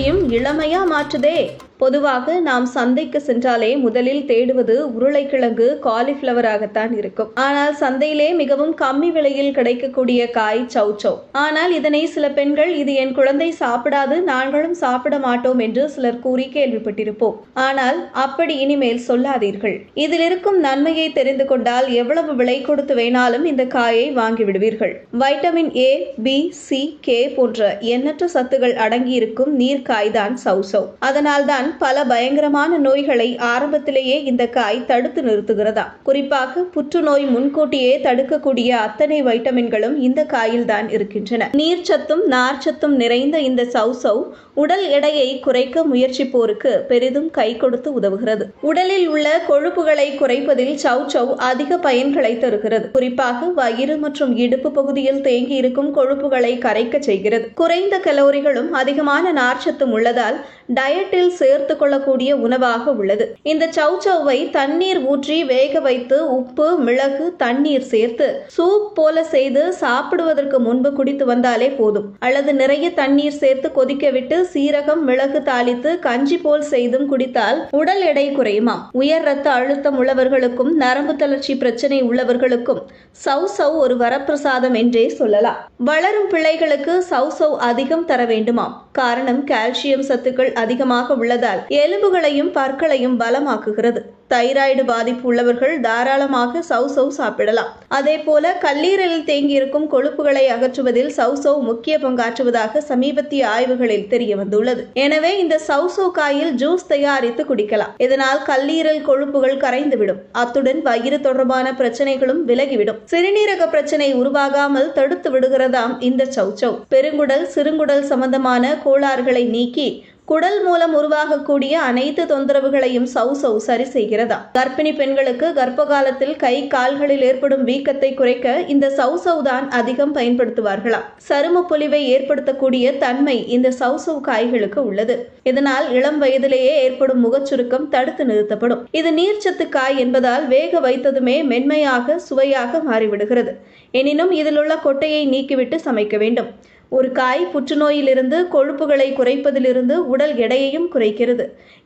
உடலையும் இளமையா மாற்றுதே. பொதுவாக நாம் சந்தைக்கு சென்றாலே முதலில் தேடுவது உருளைக்கிழங்கு, காலிஃபிளவராகத்தான் இருக்கும். ஆனால் சந்தையிலே மிகவும் கம்மி விலையில் கிடைக்கக்கூடிய காய் சௌசௌ. ஆனால் இதனை சில பெண்கள் இது என் குழந்தை சாப்பிடாது, நாங்களும் சாப்பிட மாட்டோம் என்று சிலர் கூறி கேள்விப்பட்டிருப்போம். ஆனால் அப்படி இனிமேல் சொல்லாதீர்கள். இதில் இருக்கும் நன்மையை தெரிந்து கொண்டால் எவ்வளவு விலை கொடுத்து வேணாலும் இந்த காயை வாங்கிவிடுவீர்கள். Vitamin A, B, C, K போன்ற எண்ணற்ற சத்துகள் அடங்கியிருக்கும் நீர்க்காய்தான் சௌசௌ. அதனால்தான் பல பயங்கரமான நோய்களை ஆரம்பத்திலேயே இந்த காய் தடுத்து நிறுத்துகிறதா. குறிப்பாக புற்றுநோய் முன்கூட்டியே தடுக்கக்கூடிய அத்தனை வைட்டமின்களும் இந்த காயில் தான் இருக்கின்றன. நீர்ச்சத்தும் நார்ச்சத்தும் நிறைந்த இந்த சௌசௌ உடல் எடையை குறைக்க முயற்சிப்போருக்கு பெரிதும் கை கொடுத்து உதவுகிறது. உடலில் உள்ள கொழுப்புகளை குறைப்பதில் சௌசௌ அதிக பயன்களை தருகிறது. குறிப்பாக வயிறு மற்றும் இடுப்பு பகுதியில் தேங்கி இருக்கும் கொழுப்புகளை கரைக்க செய்கிறது. குறைந்த கலோரிகளும் அதிகமான நார்ச்சத்தும் உள்ளதால் டயட்டில் சேர்த்து கொள்ளக்கூடிய உணவாக உள்ளது. இந்த சௌசௌவை தண்ணீர் ஊற்றி வேக வைத்து உப்பு, மிளகு, தண்ணீர் சேர்த்து சூப் போல செய்து சாப்பிடுவதற்கு முன்பு குடித்து வந்தாலே போதும். அல்லது நிறைய தண்ணீர் சேர்த்து கொதிக்க விட்டு சீரகம், மிளகு தாளித்து கஞ்சி போல் செய்தும் குடித்தால் உடல் எடை குறையுமாம். உயர் ரத்த அழுத்தம் உள்ளவர்களுக்கும் நரம்பு தளர்ச்சி பிரச்சனை உள்ளவர்களுக்கும் சௌசௌ ஒரு வரப்பிரசாதம் என்றே சொல்லலாம். வளரும் பிள்ளைகளுக்கு சௌசௌ அதிகம் தர வேண்டுமாம். காரணம் கால்சியம் சத்துக்கள் அதிகமாக உள்ளதால் எலும்புகளையும் பற்களையும் பலமாக்குகிறது. தைராய்டு பாதிப்பு உள்ளவர்கள் தாராளமாக சௌசௌ சாப்பிடலாம். அதே போல கல்லீரலில் தேங்கியிருக்கும் கொழுப்புகளை அகற்றுவதில் சௌசௌ முக்கிய பங்காற்றுவதாக சமீபத்திய ஆய்வுகளில் தெரிய வந்துள்ளது. எனவே இந்த சௌசௌ காயில் ஜூஸ் தயாரித்து குடிக்கலாம். இதனால் கல்லீரல் கொழுப்புகள் கரைந்துவிடும். அத்துடன் வயிறு தொடர்பான பிரச்சனைகளும் விலகிவிடும். சிறுநீரக பிரச்சனை உருவாகாமல் தடுத்து விடுகிறதாம் இந்த சௌசௌ. பெருங்குடல், சிறுங்குடல் சம்பந்தமான கோளாறுகளை நீக்கி குடல் மூலம் உருவாகக்கூடிய அனைத்து தொந்தரவுகளையும் சௌசௌ சரி செய்கிறதா. கர்ப்பிணி பெண்களுக்கு கர்ப்ப காலத்தில் கை கால்களில் ஏற்படும் வீக்கத்தை குறைக்க இந்த சௌசௌ தான் அதிகம் பயன்படுத்துவார்களாம். சரும பொலிவை ஏற்படுத்தக்கூடிய தன்மை இந்த சௌசௌ காய்களுக்கு உள்ளது. இதனால் இளம் வயதிலேயே ஏற்படும் முகச்சுருக்கம் தடுத்து நிறுத்தப்படும். இது நீர்ச்சத்து காய் என்பதால் வேக வைத்ததுமே மென்மையாக சுவையாக மாறிவிடுகிறது. எனினும் இதில் உள்ள கொட்டையை நீக்கிவிட்டு சமைக்க வேண்டும். ஒரு காய் புற்றுநோயிலிருந்து, கொழுப்புகளை குறைப்பதிலிருந்து உடல் எடையையும் குறைக்கிறது.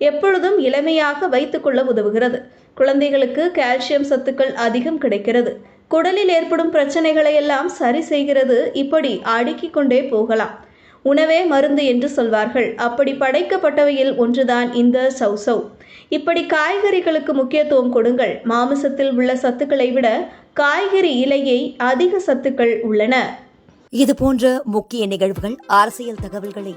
எப்பொழுதும் இளமையாக வைத்துக் கொள்ள உதவுகிறது. குழந்தைகளுக்கு கால்சியம் சத்துக்கள் அதிகம் கிடைக்கிறது. குடலில் ஏற்படும் பிரச்சனைகளை எல்லாம் சரி செய்கிறது. இப்படி அடுக்கிக் கொண்டே போகலாம். உணவே மருந்து என்று சொல்வார்கள். அப்படி படைக்கப்பட்டவையில் ஒன்றுதான் இந்த சௌசௌ. இப்படி காய்கறிகளுக்கு முக்கியத்துவம் கொடுங்கள். மாமிசத்தில் உள்ள சத்துக்களை விட காய்கறி இலையை அதிக சத்துக்கள் உள்ளன. இது போன்ற முக்கிய நிகழ்வுகள், அரசியல் தகவல்களை